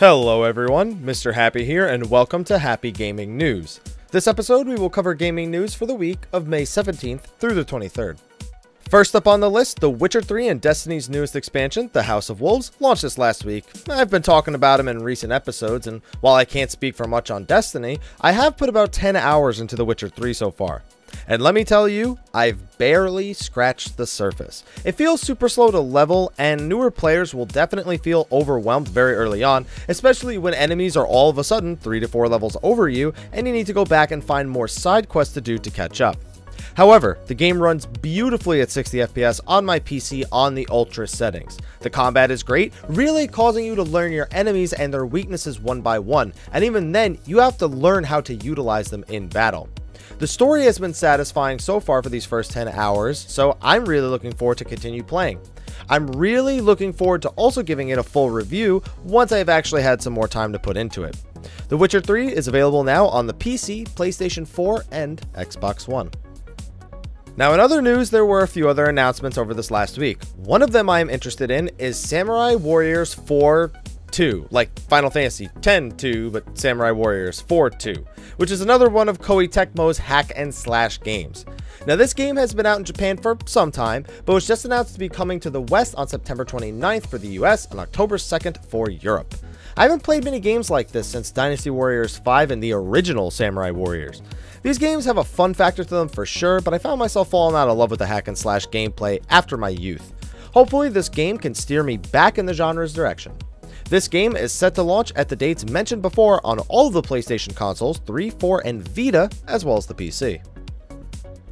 Hello everyone, Mr. Happy here, and welcome to Happy Gaming News. This episode we will cover gaming news for the week of May 17th through the 23rd. First up on the list, The Witcher 3 and Destiny's newest expansion, The House of Wolves, launched this last week. I've been talking about him in recent episodes, and while I can't speak for much on Destiny, I have put about 10 hours into The Witcher 3 so far. And let me tell you, I've barely scratched the surface. It feels super slow to level, and newer players will definitely feel overwhelmed very early on, especially when enemies are all of a sudden 3 to 4 levels over you, and you need to go back and find more side quests to do to catch up. However, the game runs beautifully at 60 FPS on my PC on the ultra settings. The combat is great, really causing you to learn your enemies and their weaknesses one by one, and even then, you have to learn how to utilize them in battle. The story has been satisfying so far for these first 10 hours, so I'm really looking forward to continue playing. I'm really looking forward to also giving it a full review once I've actually had some more time to put into it. The Witcher 3 is available now on the PC, PlayStation 4, and Xbox One. Now in other news, there were a few other announcements over this last week. One of them I am interested in is Samurai Warriors 4-2, like Final Fantasy X-2, but Samurai Warriors 4-2, which is another one of Koei Tecmo's hack and slash games. Now this game has been out in Japan for some time, but was just announced to be coming to the West on September 29th for the US and October 2nd for Europe. I haven't played many games like this since Dynasty Warriors 5 and the original Samurai Warriors. These games have a fun factor to them for sure, but I found myself falling out of love with the hack and slash gameplay after my youth. Hopefully this game can steer me back in the genre's direction. This game is set to launch at the dates mentioned before on all of the PlayStation consoles, 3, 4, and Vita, as well as the PC.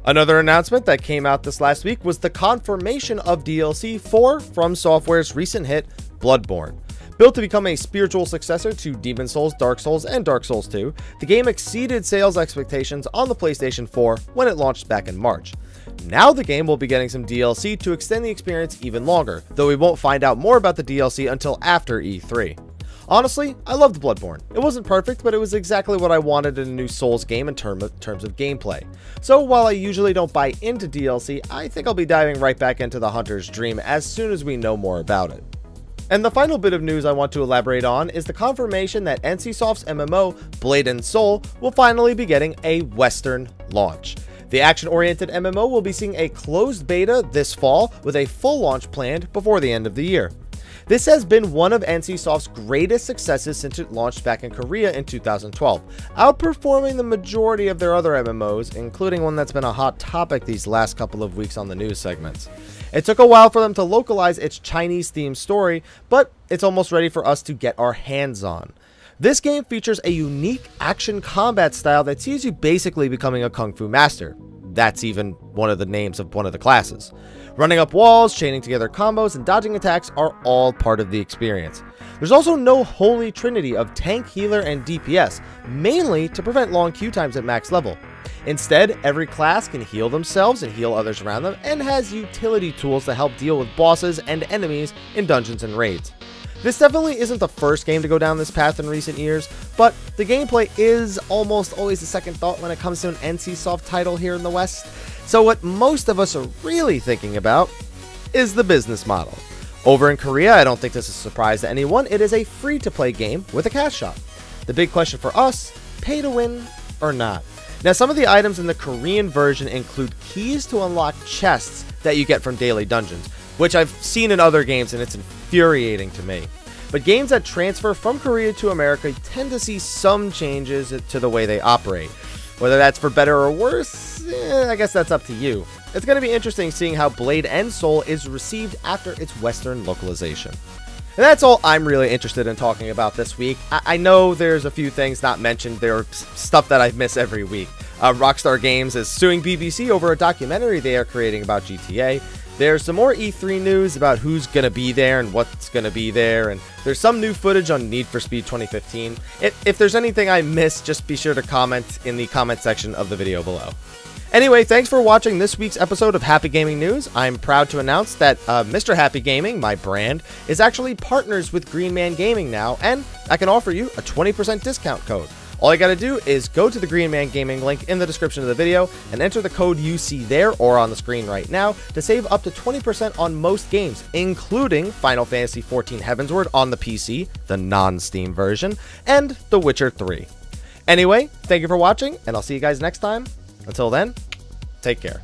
Another announcement that came out this last week was the confirmation of DLC 4 from Software's recent hit, Bloodborne. Built to become a spiritual successor to Demon's Souls, Dark Souls, and Dark Souls 2, the game exceeded sales expectations on the PlayStation 4 when it launched back in March. Now the game will be getting some DLC to extend the experience even longer, though we won't find out more about the DLC until after E3. Honestly, I loved Bloodborne. It wasn't perfect, but it was exactly what I wanted in a new Souls game in terms of gameplay. So while I usually don't buy into DLC, I think I'll be diving right back into the Hunter's Dream as soon as we know more about it. And the final bit of news I want to elaborate on is the confirmation that NCSoft's MMO, Blade & Soul, will finally be getting a Western launch. The action-oriented MMO will be seeing a closed beta this fall with a full launch planned before the end of the year. This has been one of NCSoft's greatest successes since it launched back in Korea in 2012, outperforming the majority of their other MMOs, including one that's been a hot topic these last couple of weeks on the news segments. It took a while for them to localize its Chinese-themed story, but it's almost ready for us to get our hands on. This game features a unique action combat style that sees you basically becoming a kung fu master. That's even one of the names of one of the classes. Running up walls, chaining together combos, and dodging attacks are all part of the experience. There's also no holy trinity of tank, healer, and DPS, mainly to prevent long queue times at max level. Instead, every class can heal themselves and heal others around them, and has utility tools to help deal with bosses and enemies in dungeons and raids. This definitely isn't the first game to go down this path in recent years, but the gameplay is almost always a second thought when it comes to an NCSoft title here in the West. So what most of us are really thinking about is the business model. Over in Korea, I don't think this is a surprise to anyone, it is a free-to-play game with a cash shop. The big question for us, pay to win or not? Now, some of the items in the Korean version include keys to unlock chests that you get from daily dungeons, which I've seen in other games and it's infuriating to me. But games that transfer from Korea to America tend to see some changes to the way they operate. Whether that's for better or worse, I guess that's up to you. It's going to be interesting seeing how Blade & Soul is received after its Western localization. And that's all I'm really interested in talking about this week. I know there's a few things not mentioned. There's stuff that I miss every week. Rockstar Games is suing BBC over a documentary they are creating about GTA. There's some more E3 news about who's going to be there and what's going to be there, and there's some new footage on Need for Speed 2015. If there's anything I missed, just be sure to comment in the comment section of the video below. Anyway, thanks for watching this week's episode of Happy Gaming News. I'm proud to announce that Mr. Happy Gaming, my brand, is actually partners with Green Man Gaming now, and I can offer you a 20% discount code. All you gotta do is go to the Green Man Gaming link in the description of the video and enter the code you see there or on the screen right now to save up to 20% on most games, including Final Fantasy XIV Heavensward on the PC, the non-Steam version, and The Witcher 3. Anyway, thank you for watching, and I'll see you guys next time. Until then, take care.